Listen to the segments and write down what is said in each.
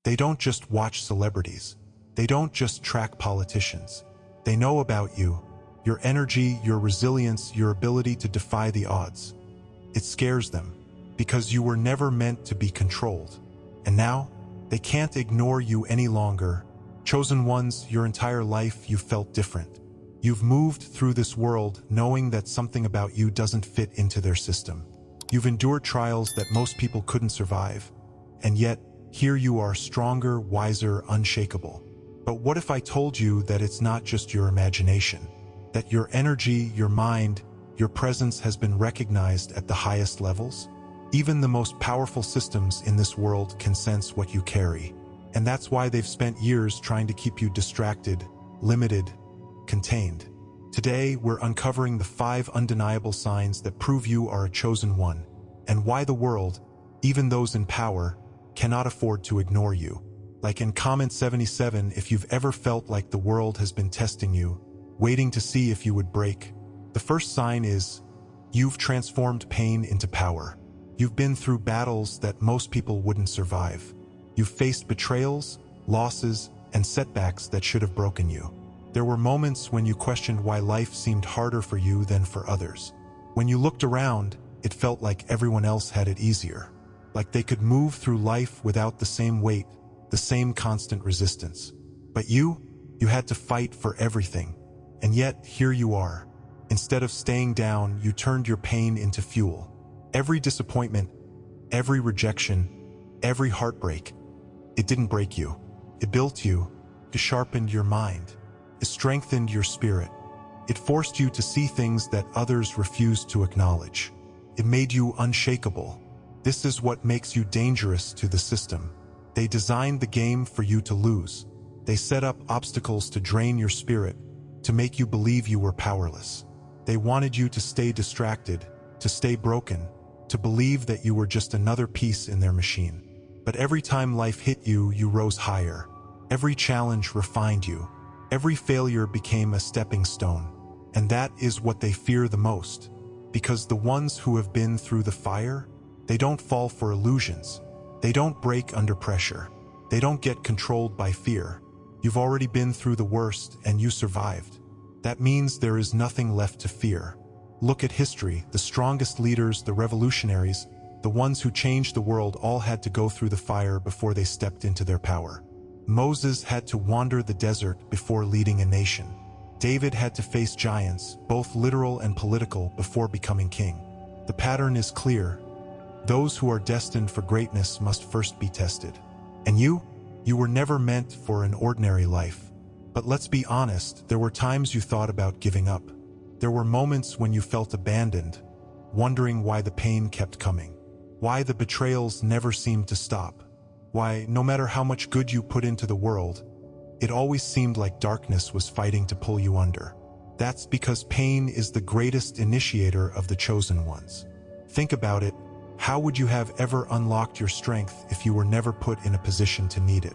They don't just watch celebrities. They don't just track politicians. They know about you, your energy, your resilience, your ability to defy the odds. It scares them, because you were never meant to be controlled. And now, they can't ignore you any longer. Chosen ones, your entire life you've felt different. You've moved through this world knowing that something about you doesn't fit into their system. You've endured trials that most people couldn't survive. And yet, here you are, stronger, wiser, unshakable. But what if I told you that it's not just your imagination? That your energy, your mind, your presence has been recognized at the highest levels? Even the most powerful systems in this world can sense what you carry. And that's why they've spent years trying to keep you distracted, limited, contained. Today, we're uncovering the 5 undeniable signs that prove you are a chosen one, and why the world, even those in power, cannot afford to ignore you. Like in comment 77, if you've ever felt like the world has been testing you, waiting to see if you would break, the first sign is, you've transformed pain into power. You've been through battles that most people wouldn't survive. You've faced betrayals, losses, and setbacks that should have broken you. There were moments when you questioned why life seemed harder for you than for others. When you looked around, it felt like everyone else had it easier. Like they could move through life without the same weight, the same constant resistance. But you had to fight for everything. And yet, here you are. Instead of staying down, you turned your pain into fuel. Every disappointment, every rejection, every heartbreak, it didn't break you. It built you. It sharpened your mind. It strengthened your spirit. It forced you to see things that others refused to acknowledge. It made you unshakable. This is what makes you dangerous to the system. They designed the game for you to lose. They set up obstacles to drain your spirit, to make you believe you were powerless. They wanted you to stay distracted, to stay broken, to believe that you were just another piece in their machine. But every time life hit you, you rose higher. Every challenge refined you. Every failure became a stepping stone. And that is what they fear the most. Because the ones who have been through the fire, they don't fall for illusions. They don't break under pressure. They don't get controlled by fear. You've already been through the worst and you survived. That means there is nothing left to fear. Look at history. The strongest leaders, the revolutionaries, the ones who changed the world all had to go through the fire before they stepped into their power. Moses had to wander the desert before leading a nation. David had to face giants, both literal and political, before becoming king. The pattern is clear. Those who are destined for greatness must first be tested. And you were never meant for an ordinary life. But let's be honest, there were times you thought about giving up. There were moments when you felt abandoned, wondering why the pain kept coming, why the betrayals never seemed to stop, why, no matter how much good you put into the world, it always seemed like darkness was fighting to pull you under. That's because pain is the greatest initiator of the chosen ones. Think about it. How would you have ever unlocked your strength if you were never put in a position to need it?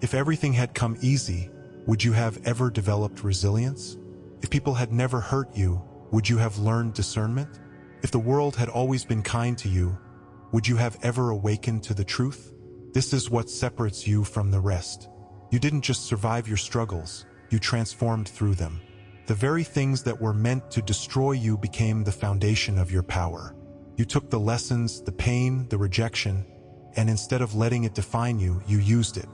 If everything had come easy, would you have ever developed resilience? If people had never hurt you, would you have learned discernment? If the world had always been kind to you, would you have ever awakened to the truth? This is what separates you from the rest. You didn't just survive your struggles, you transformed through them. The very things that were meant to destroy you became the foundation of your power. You took the lessons, the pain, the rejection, and instead of letting it define you, you used it.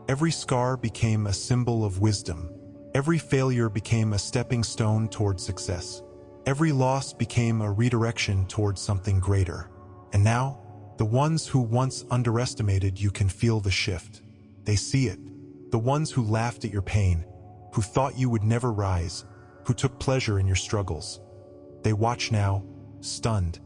Every scar became a symbol of wisdom. Every failure became a stepping stone toward success. Every loss became a redirection towards something greater. And now, the ones who once underestimated you can feel the shift. They see it. The ones who laughed at your pain, who thought you would never rise, who took pleasure in your struggles. They watch now, stunned,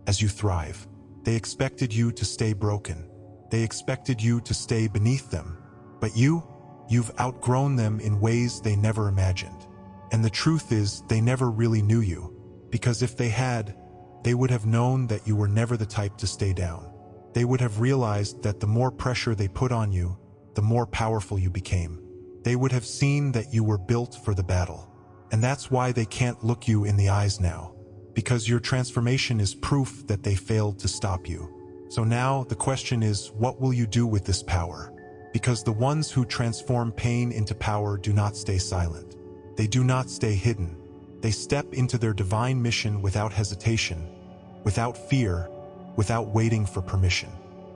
as you thrive. They expected you to stay broken. They expected you to stay beneath them. But you've outgrown them in ways they never imagined. And the truth is, they never really knew you. Because if they had, they would have known that you were never the type to stay down. They would have realized that the more pressure they put on you, the more powerful you became. They would have seen that you were built for the battle. And that's why they can't look you in the eyes now. Because your transformation is proof that they failed to stop you. So now the question is, what will you do with this power? because the ones who transform pain into power do not stay silent. They do not stay hidden. They step into their divine mission without hesitation, without fear, without waiting for permission.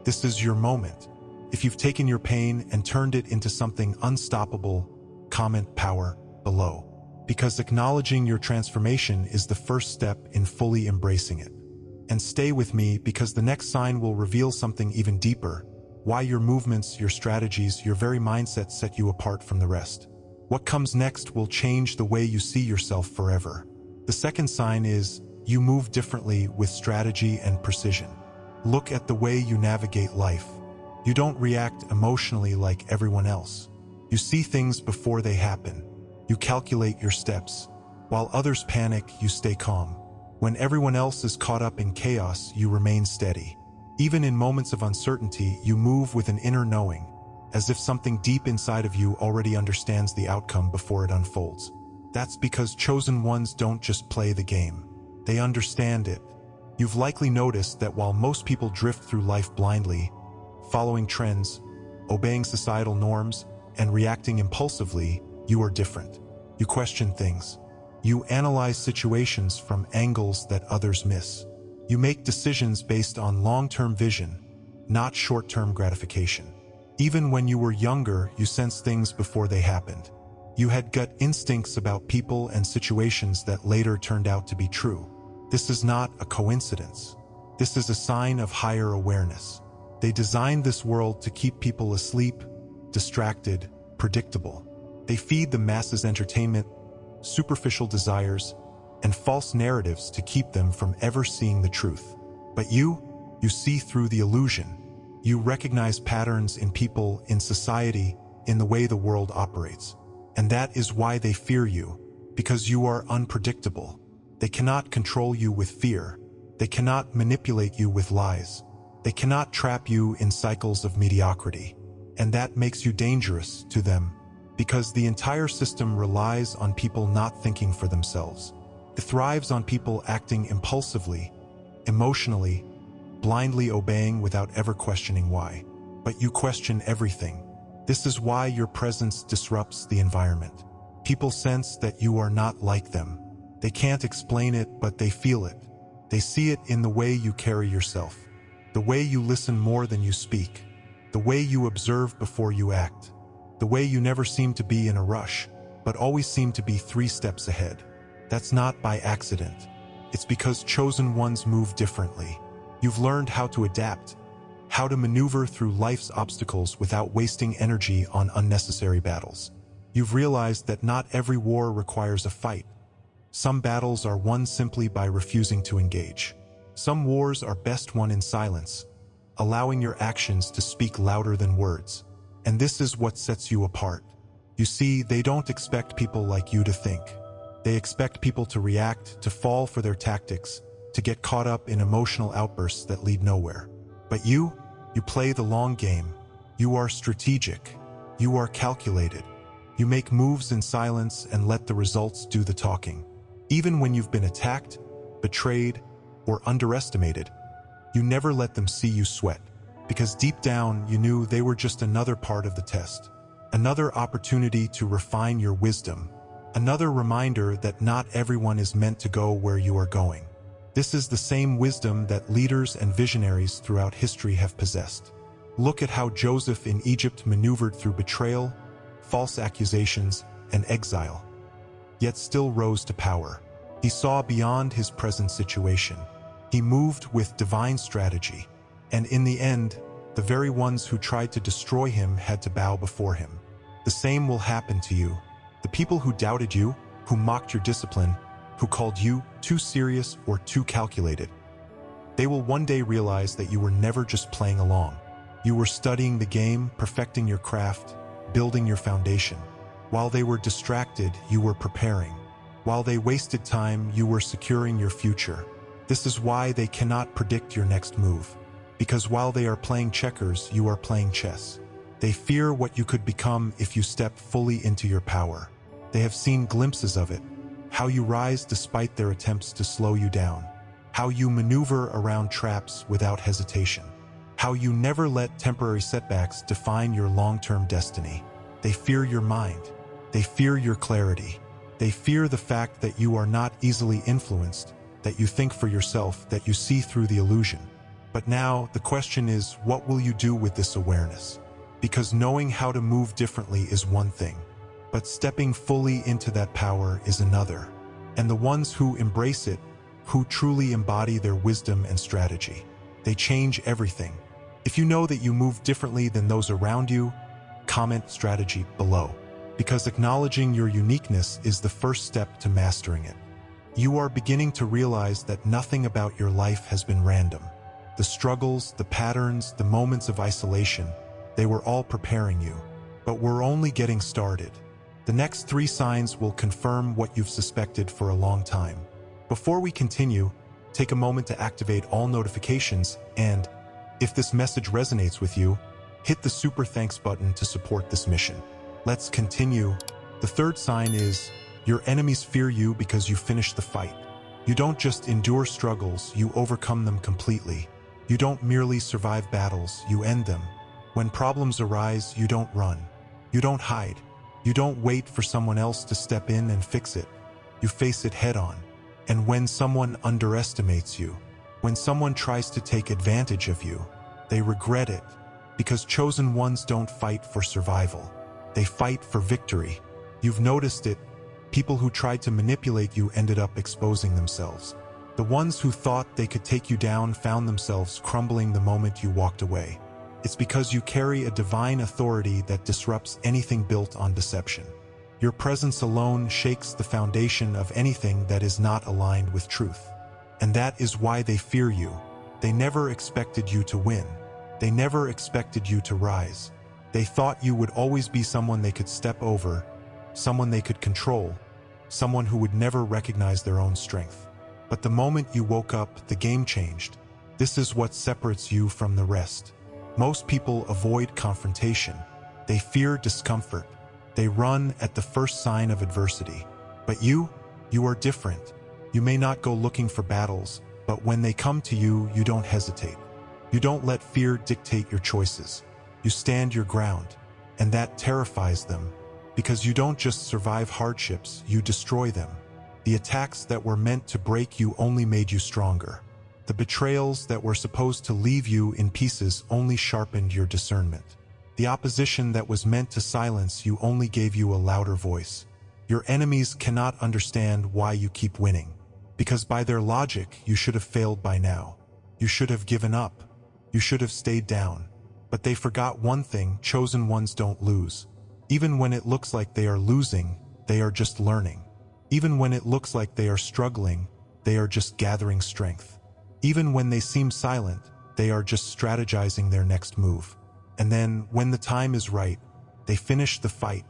This is your moment. If you've taken your pain and turned it into something unstoppable, comment power below. Because acknowledging your transformation is the first step in fully embracing it. And stay with me, because the next sign will reveal something even deeper: why your movements, your strategies, your very mindset set you apart from the rest. What comes next will change the way you see yourself forever. The second sign is you move differently with strategy and precision. Look at the way you navigate life. You don't react emotionally like everyone else. You see things before they happen. You calculate your steps. While others panic, you stay calm. When everyone else is caught up in chaos, you remain steady. Even in moments of uncertainty, you move with an inner knowing, as if something deep inside of you already understands the outcome before it unfolds. That's because chosen ones don't just play the game. They understand it. You've likely noticed that while most people drift through life blindly, following trends, obeying societal norms, and reacting impulsively, you are different. You question things. You analyze situations from angles that others miss. You make decisions based on long-term vision, not short-term gratification. Even when you were younger, you sensed things before they happened. You had gut instincts about people and situations that later turned out to be true. This is not a coincidence. This is a sign of higher awareness. They designed this world to keep people asleep, distracted, predictable. They feed the masses entertainment, superficial desires, and false narratives to keep them from ever seeing the truth. But you see through the illusion. You recognize patterns in people, in society, in the way the world operates. And that is why they fear you, because you are unpredictable. They cannot control you with fear. They cannot manipulate you with lies. They cannot trap you in cycles of mediocrity. And that makes you dangerous to them, because the entire system relies on people not thinking for themselves. It thrives on people acting impulsively, emotionally, blindly obeying without ever questioning why. But you question everything. This is why your presence disrupts the environment. People sense that you are not like them. They can't explain it, but they feel it. They see it in the way you carry yourself, the way you listen more than you speak, the way you observe before you act, the way you never seem to be in a rush, but always seem to be 3 steps ahead. That's not by accident. It's because chosen ones move differently. You've learned how to adapt, how to maneuver through life's obstacles without wasting energy on unnecessary battles. You've realized that not every war requires a fight. Some battles are won simply by refusing to engage. Some wars are best won in silence, allowing your actions to speak louder than words. And this is what sets you apart. You see, they don't expect people like you to think. They expect people to react, to fall for their tactics, to get caught up in emotional outbursts that lead nowhere. But you play the long game. You are strategic. You are calculated. You make moves in silence and let the results do the talking. Even when you've been attacked, betrayed, or underestimated, you never let them see you sweat, because deep down you knew they were just another part of the test, another opportunity to refine your wisdom, another reminder that not everyone is meant to go where you are going. This is the same wisdom that leaders and visionaries throughout history have possessed. Look at how Joseph in Egypt maneuvered through betrayal, false accusations, and exile, yet still rose to power. He saw beyond his present situation. He moved with divine strategy, and in the end, the very ones who tried to destroy him had to bow before him. The same will happen to you. The people who doubted you, who mocked your discipline, who called you too serious or too calculated, they will one day realize that you were never just playing along. You were studying the game, perfecting your craft, building your foundation. While they were distracted, you were preparing. While they wasted time, you were securing your future. This is why they cannot predict your next move. Because while they are playing checkers, you are playing chess. They fear what you could become if you step fully into your power. They have seen glimpses of it, how you rise despite their attempts to slow you down, how you maneuver around traps without hesitation, How you never let temporary setbacks define your long-term destiny. They fear your mind. They fear your clarity. They fear the fact that you are not easily influenced, that you think for yourself, that you see through the illusion. But now, the question is, what will you do with this awareness? Because knowing how to move differently is one thing, but stepping fully into that power is another. And the ones who embrace it, who truly embody their wisdom and strategy, they change everything. If you know that you move differently than those around you, comment strategy below, because acknowledging your uniqueness is the first step to mastering it. You are beginning to realize that nothing about your life has been random. The struggles, the patterns, the moments of isolation, they were all preparing you. But we're only getting started. The next 3 signs will confirm what you've suspected for a long time. Before we continue, take a moment to activate all notifications and, if this message resonates with you, hit the super thanks button to support this mission. Let's continue. The 3rd sign is, your enemies fear you because you finish the fight. You don't just endure struggles, you overcome them completely. You don't merely survive battles, you end them. When problems arise, you don't run. You don't hide. You don't wait for someone else to step in and fix it. You face it head-on. And when someone underestimates you, when someone tries to take advantage of you, they regret it, because chosen ones don't fight for survival. They fight for victory. You've noticed it. People who tried to manipulate you ended up exposing themselves. The ones who thought they could take you down found themselves crumbling the moment you walked away. It's because you carry a divine authority that disrupts anything built on deception. Your presence alone shakes the foundation of anything that is not aligned with truth. And that is why they fear you. They never expected you to win. They never expected you to rise. They thought you would always be someone they could step over, someone they could control, someone who would never recognize their own strength. But the moment you woke up, the game changed. This is what separates you from the rest. Most people avoid confrontation. They fear discomfort. They run at the first sign of adversity. But you are different. You may not go looking for battles, but when they come to you, you don't hesitate. You don't let fear dictate your choices. You stand your ground, and that terrifies them, because you don't just survive hardships, you destroy them. The attacks that were meant to break you only made you stronger. The betrayals that were supposed to leave you in pieces only sharpened your discernment. The opposition that was meant to silence you only gave you a louder voice. Your enemies cannot understand why you keep winning, because by their logic, you should have failed by now. You should have given up. You should have stayed down. But they forgot one thing: chosen ones don't lose. Even when it looks like they are losing, they are just learning. Even when it looks like they are struggling, they are just gathering strength. Even when they seem silent, they are just strategizing their next move. And then, when the time is right, they finish the fight.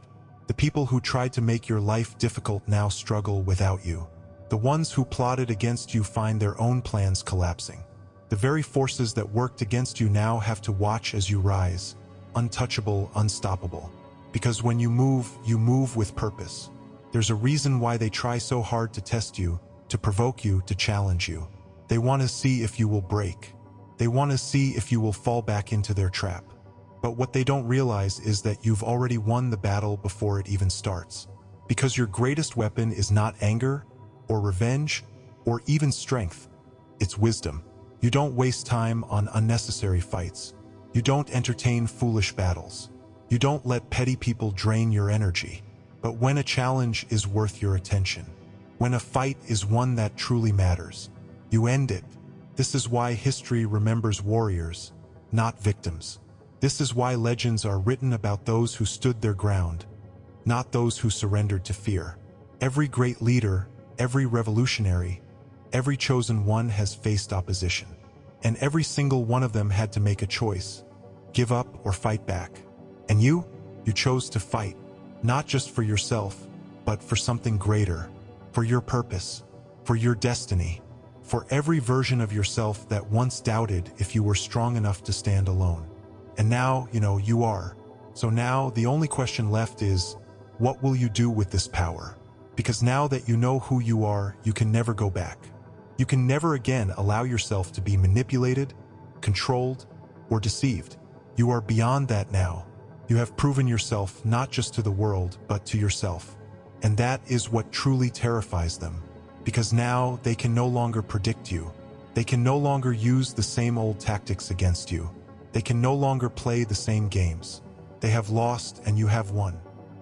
The people who tried to make your life difficult now struggle without you. The ones who plotted against you find their own plans collapsing. The very forces that worked against you now have to watch as you rise, untouchable, unstoppable. Because when you move with purpose. There's a reason why they try so hard to test you, to provoke you, to challenge you. They want to see if you will break. They want to see if you will fall back into their trap. But what they don't realize is that you've already won the battle before it even starts. Because your greatest weapon is not anger, or revenge, or even strength. It's wisdom. You don't waste time on unnecessary fights. You don't entertain foolish battles. You don't let petty people drain your energy. But when a challenge is worth your attention, when a fight is one that truly matters, you end it. This is why history remembers warriors, not victims. This is why legends are written about those who stood their ground, not those who surrendered to fear. Every great leader, every revolutionary, every chosen one has faced opposition. And every single one of them had to make a choice: give up or fight back. And you chose to fight. Not just for yourself, but for something greater, for your purpose, for your destiny, for every version of yourself that once doubted if you were strong enough to stand alone. And now, you are. So now the only question left is, what will you do with this power? Because now that you know who you are, you can never go back. You can never again allow yourself to be manipulated, controlled, or deceived. You are beyond that now. You have proven yourself not just to the world, but to yourself. And that is what truly terrifies them. Because now they can no longer predict you. They can no longer use the same old tactics against you. They can no longer play the same games. They have lost and you have won.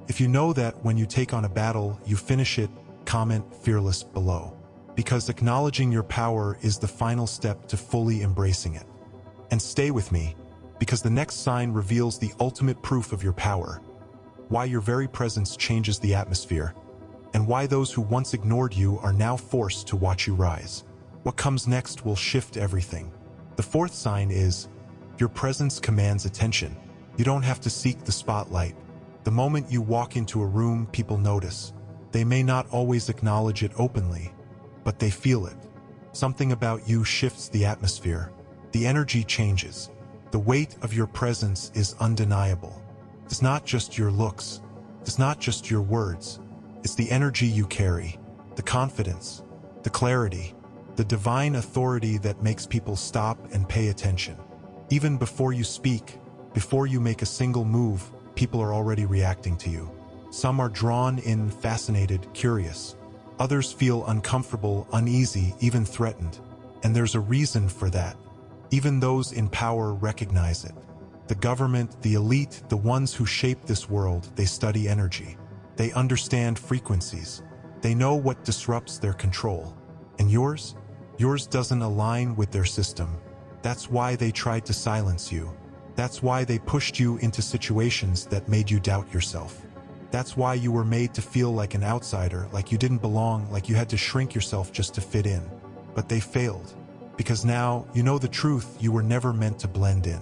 If you know that when you take on a battle, you finish it, comment fearless below. Because acknowledging your power is the final step to fully embracing it. And stay with me, because the next sign reveals the ultimate proof of your power. Why your very presence changes the atmosphere, and why those who once ignored you are now forced to watch you rise. What comes next will shift everything. The fourth sign is, your presence commands attention. You don't have to seek the spotlight. The moment you walk into a room, people notice. They may not always acknowledge it openly, but they feel it. Something about you shifts the atmosphere. The energy changes. The weight of your presence is undeniable. It's not just your looks. It's not just your words. It's the energy you carry, the confidence, the clarity, the divine authority that makes people stop and pay attention. Even before you speak, before you make a single move, people are already reacting to you. Some are drawn in, fascinated, curious. Others feel uncomfortable, uneasy, even threatened. And there's a reason for that. Even those in power recognize it. The government, the elite, the ones who shape this world, they study energy. They understand frequencies. They know what disrupts their control. And yours? Yours doesn't align with their system. That's why they tried to silence you. That's why they pushed you into situations that made you doubt yourself. That's why you were made to feel like an outsider, like you didn't belong, like you had to shrink yourself just to fit in. But they failed. Because now, you know the truth, you were never meant to blend in.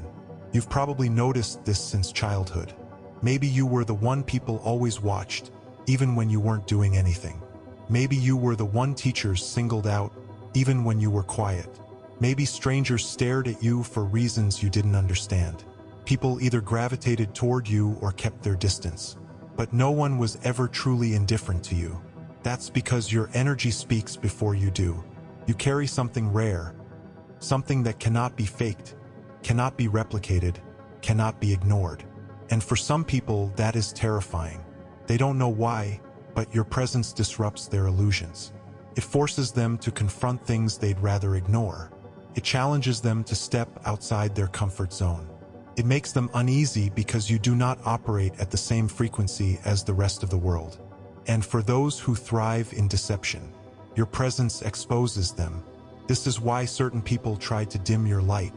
You've probably noticed this since childhood. Maybe you were the one people always watched, even when you weren't doing anything. Maybe you were the one teachers singled out, even when you were quiet. Maybe strangers stared at you for reasons you didn't understand. People either gravitated toward you or kept their distance. But no one was ever truly indifferent to you. That's because your energy speaks before you do. You carry something rare, something that cannot be faked, cannot be replicated, cannot be ignored. And for some people, that is terrifying. They don't know why, but your presence disrupts their illusions. It forces them to confront things they'd rather ignore. It challenges them to step outside their comfort zone. It makes them uneasy because you do not operate at the same frequency as the rest of the world. And for those who thrive in deception, your presence exposes them. This is why certain people tried to dim your light.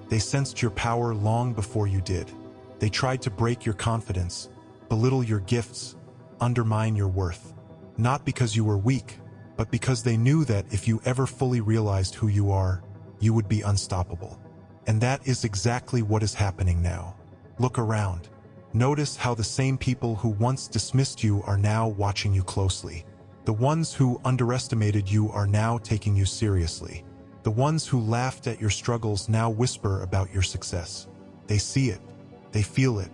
They sensed your power long before you did. They tried to break your confidence, belittle your gifts, undermine your worth. Not because you were weak, but because they knew that if you ever fully realized who you are, you would be unstoppable. And that is exactly what is happening now. Look around. Notice how the same people who once dismissed you are now watching you closely. The ones who underestimated you are now taking you seriously. The ones who laughed at your struggles now whisper about your success. They see it. They feel it.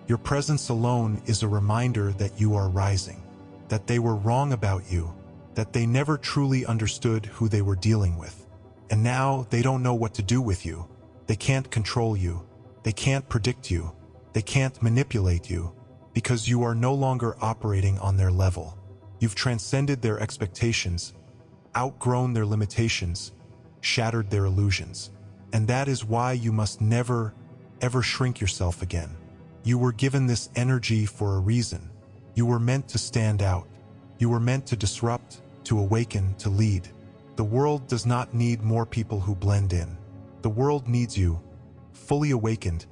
Your presence alone is a reminder that you are rising, that they were wrong about you, that they never truly understood who they were dealing with. And now they don't know what to do with you. They can't control you. They can't predict you. They can't manipulate you, because you are no longer operating on their level. You've transcended their expectations, outgrown their limitations, shattered their illusions. And that is why you must never, ever shrink yourself again. You were given this energy for a reason. You were meant to stand out. You were meant to disrupt, to awaken, to lead. The world does not need more people who blend in. The world needs you, fully awakened,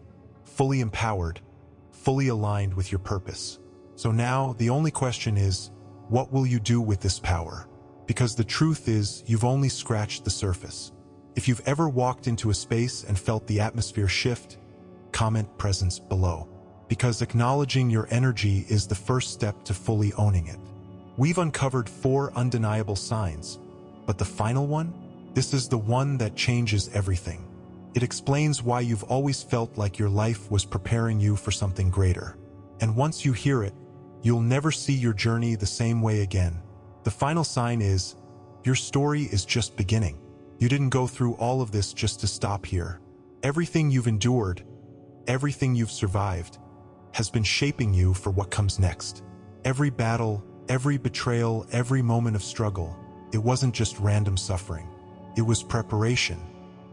fully empowered, fully aligned with your purpose. So now the only question is, what will you do with this power? Because the truth is, you've only scratched the surface. If you've ever walked into a space and felt the atmosphere shift, comment presence below. Because acknowledging your energy is the first step to fully owning it. We've uncovered 4 undeniable signs, but the final one? This is the one that changes everything. It explains why you've always felt like your life was preparing you for something greater. And once you hear it, you'll never see your journey the same way again. The final sign is, your story is just beginning. You didn't go through all of this just to stop here. Everything you've endured, everything you've survived, has been shaping you for what comes next. Every battle, every betrayal, every moment of struggle, it wasn't just random suffering. It was preparation.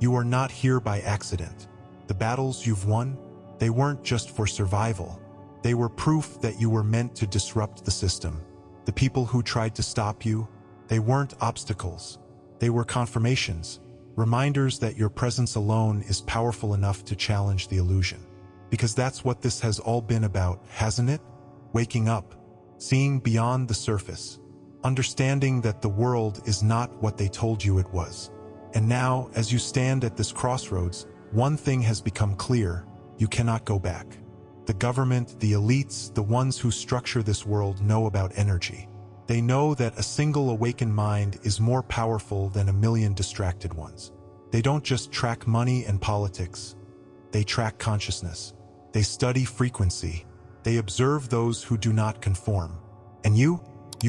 You are not here by accident. The battles you've won, they weren't just for survival. They were proof that you were meant to disrupt the system. The people who tried to stop you, they weren't obstacles. They were confirmations, reminders that your presence alone is powerful enough to challenge the illusion. Because that's what this has all been about, hasn't it? Waking up, seeing beyond the surface, understanding that the world is not what they told you it was. And now, as you stand at this crossroads, one thing has become clear: you cannot go back. The government, the elites, the ones who structure this world know about energy. They know that a single awakened mind is more powerful than a million distracted ones. They don't just track money and politics. They track consciousness. They study frequency. They observe those who do not conform. And you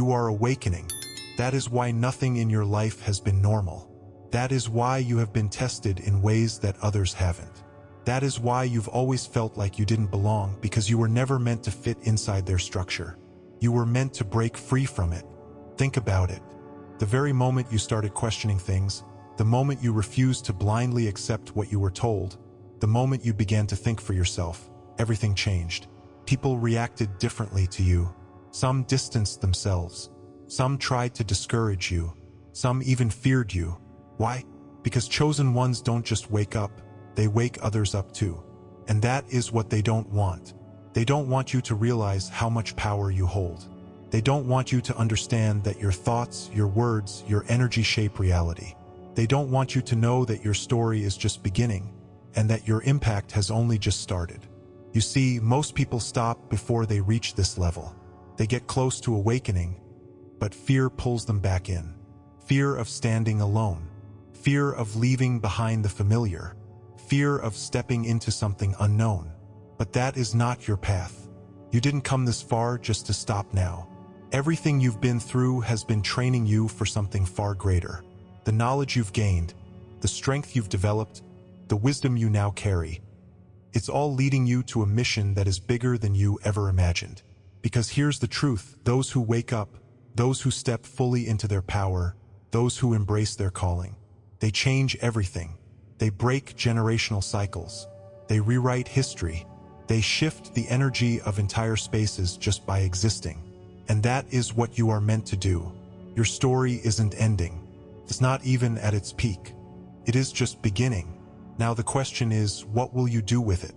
are awakening. That is why nothing in your life has been normal. That is why you have been tested in ways that others haven't. That is why you've always felt like you didn't belong, because you were never meant to fit inside their structure. You were meant to break free from it. Think about it. The very moment you started questioning things, the moment you refused to blindly accept what you were told, the moment you began to think for yourself, everything changed. People reacted differently to you. Some distanced themselves. Some tried to discourage you. Some even feared you. Why? Because chosen ones don't just wake up, they wake others up too. And that is what they don't want. They don't want you to realize how much power you hold. They don't want you to understand that your thoughts, your words, your energy shape reality. They don't want you to know that your story is just beginning, and that your impact has only just started. You see, most people stop before they reach this level. They get close to awakening, but fear pulls them back in. Fear of standing alone. Fear of leaving behind the familiar. Fear of stepping into something unknown. But that is not your path. You didn't come this far just to stop now. Everything you've been through has been training you for something far greater. The knowledge you've gained, the strength you've developed, the wisdom you now carry, it's all leading you to a mission that is bigger than you ever imagined. Because here's the truth: those who wake up, those who step fully into their power, those who embrace their calling, they change everything. They break generational cycles. They rewrite history. They shift the energy of entire spaces just by existing. And that is what you are meant to do. Your story isn't ending. It's not even at its peak. It is just beginning. Now the question is, what will you do with it?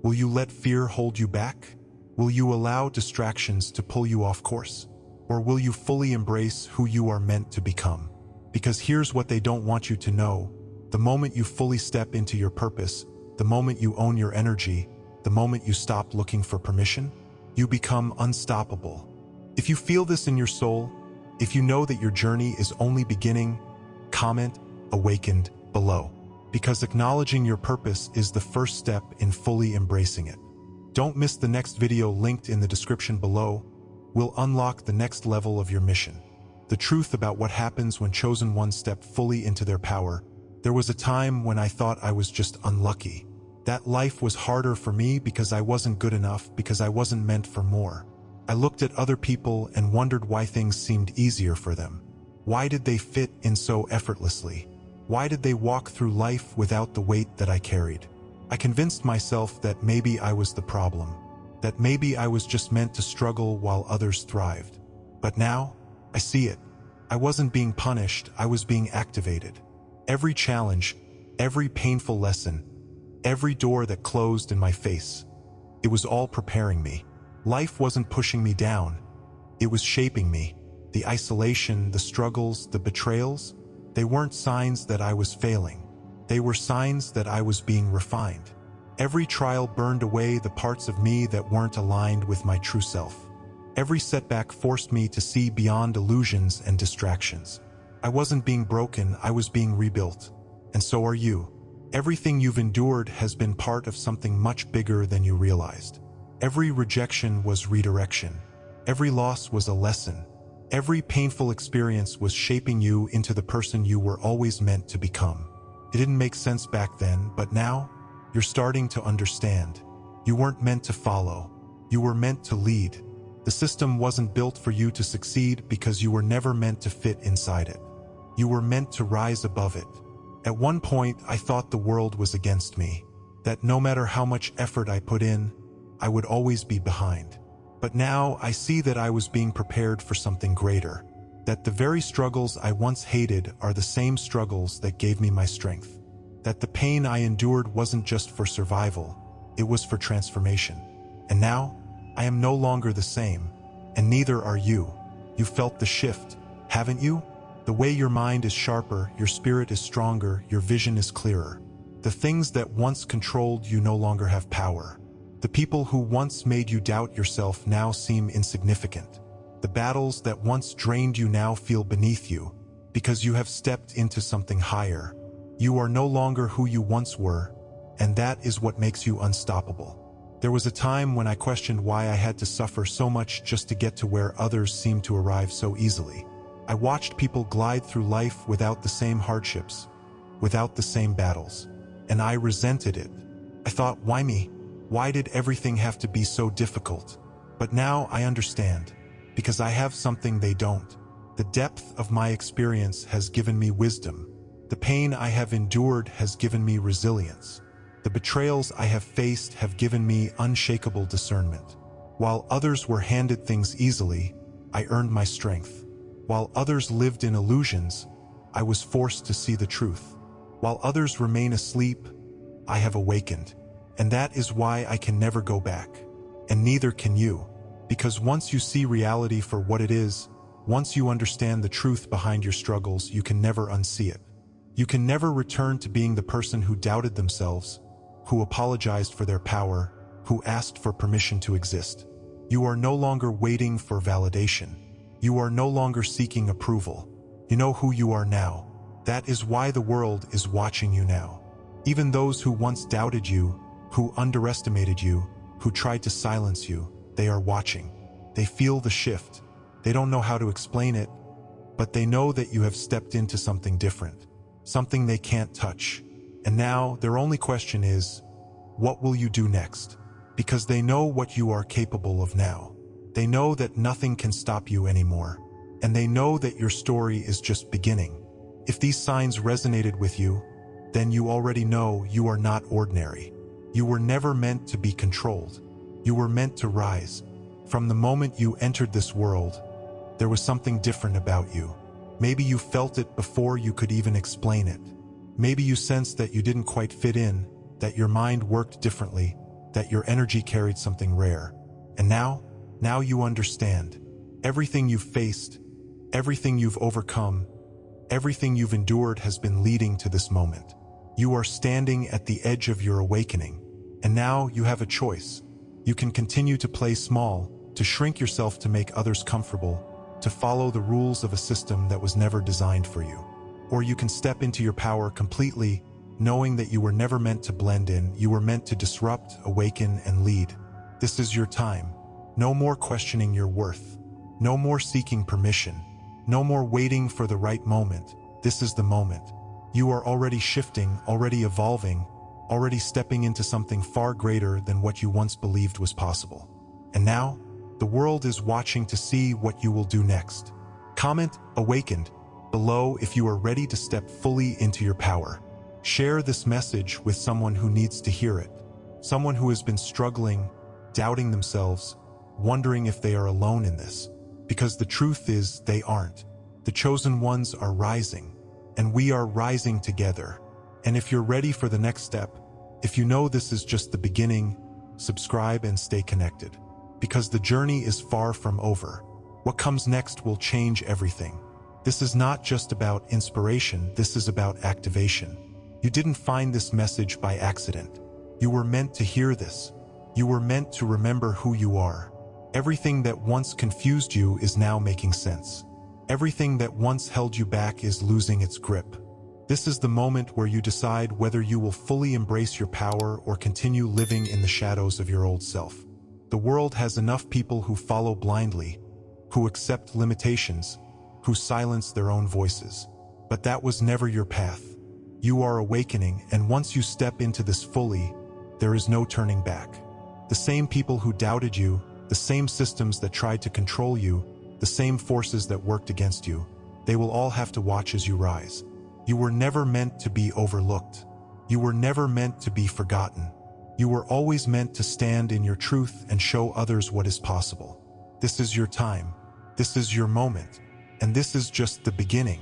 Will you let fear hold you back? Will you allow distractions to pull you off course? Or will you fully embrace who you are meant to become? Because here's what they don't want you to know. The moment you fully step into your purpose, the moment you own your energy, the moment you stop looking for permission, you become unstoppable. If you feel this in your soul, if you know that your journey is only beginning, comment "Awakened" below. Because acknowledging your purpose is the first step in fully embracing it. Don't miss the next video linked in the description below. We'll unlock the next level of your mission. The truth about what happens when chosen ones step fully into their power. There was a time when I thought I was just unlucky. That life was harder for me because I wasn't good enough, because I wasn't meant for more. I looked at other people and wondered why things seemed easier for them. Why did they fit in so effortlessly? Why did they walk through life without the weight that I carried? I convinced myself that maybe I was the problem, that maybe I was just meant to struggle while others thrived. But now, I see it. I wasn't being punished, I was being activated. Every challenge, every painful lesson, every door that closed in my face, it was all preparing me. Life wasn't pushing me down, it was shaping me. The isolation, the struggles, the betrayals, they weren't signs that I was failing. They were signs that I was being refined. Every trial burned away the parts of me that weren't aligned with my true self. Every setback forced me to see beyond illusions and distractions. I wasn't being broken, I was being rebuilt. And so are you. Everything you've endured has been part of something much bigger than you realized. Every rejection was redirection. Every loss was a lesson. Every painful experience was shaping you into the person you were always meant to become. It didn't make sense back then, but now, You're starting to understand. You weren't meant to follow. You were meant to lead. The system wasn't built for you to succeed because you were never meant to fit inside it. You were meant to rise above it. At one point, I thought the world was against me, that no matter how much effort I put in, I would always be behind. But now I see that I was being prepared for something greater, that the very struggles I once hated are the same struggles that gave me my strength, that the pain I endured wasn't just for survival, it was for transformation. And now, I am no longer the same, and neither are you. You felt the shift, haven't you? The way your mind is sharper, your spirit is stronger, your vision is clearer. The things that once controlled you no longer have power. The people who once made you doubt yourself now seem insignificant. The battles that once drained you now feel beneath you, because you have stepped into something higher. You are no longer who you once were, and that is what makes you unstoppable. There was a time when I questioned why I had to suffer so much just to get to where others seemed to arrive so easily. I watched people glide through life without the same hardships, without the same battles, and I resented it. I thought, why me? Why did everything have to be so difficult? But now I understand, because I have something they don't. The depth of my experience has given me wisdom. The pain I have endured has given me resilience. The betrayals I have faced have given me unshakable discernment. While others were handed things easily, I earned my strength. While others lived in illusions, I was forced to see the truth. While others remain asleep, I have awakened. And that is why I can never go back. And neither can you. Because once you see reality for what it is, once you understand the truth behind your struggles, you can never unsee it. You can never return to being the person who doubted themselves, who apologized for their power, who asked for permission to exist. You are no longer waiting for validation. You are no longer seeking approval. You know who you are now. That is why the world is watching you now. Even those who once doubted you, who underestimated you, who tried to silence you, they are watching. They feel the shift. They don't know how to explain it, but they know that you have stepped into something different, something they can't touch. And now their only question is, what will you do next? Because they know what you are capable of now. They know that nothing can stop you anymore. And they know that your story is just beginning. If these signs resonated with you, then you already know you are not ordinary. You were never meant to be controlled. You were meant to rise. From the moment you entered this world, there was something different about you. Maybe you felt it before you could even explain it. Maybe you sensed that you didn't quite fit in, that your mind worked differently, that your energy carried something rare. And now you understand. Everything you've faced, everything you've overcome, everything you've endured has been leading to this moment. You are standing at the edge of your awakening, and now you have a choice. You can continue to play small, to shrink yourself to make others comfortable, to follow the rules of a system that was never designed for you. Or you can step into your power completely, knowing that you were never meant to blend in, you were meant to disrupt, awaken, and lead. This is your time. No more questioning your worth. No more seeking permission. No more waiting for the right moment. This is the moment. You are already shifting, already evolving, already stepping into something far greater than what you once believed was possible. And now, the world is watching to see what you will do next. Comment "Awakened" below if you are ready to step fully into your power. Share this message with someone who needs to hear it. Someone who has been struggling, doubting themselves, wondering if they are alone in this. Because the truth is, they aren't. The chosen ones are rising, and we are rising together. And if you're ready for the next step, if you know this is just the beginning, subscribe and stay connected. Because the journey is far from over. What comes next will change everything. This is not just about inspiration, this is about activation. You didn't find this message by accident. You were meant to hear this. You were meant to remember who you are. Everything that once confused you is now making sense. Everything that once held you back is losing its grip. This is the moment where you decide whether you will fully embrace your power or continue living in the shadows of your old self. The world has enough people who follow blindly, who accept limitations, who silence their own voices. But that was never your path. You are awakening, and once you step into this fully, there is no turning back. The same people who doubted you, the same systems that tried to control you, the same forces that worked against you, they will all have to watch as you rise. You were never meant to be overlooked. You were never meant to be forgotten. You were always meant to stand in your truth and show others what is possible. This is your time. This is your moment. And this is just the beginning.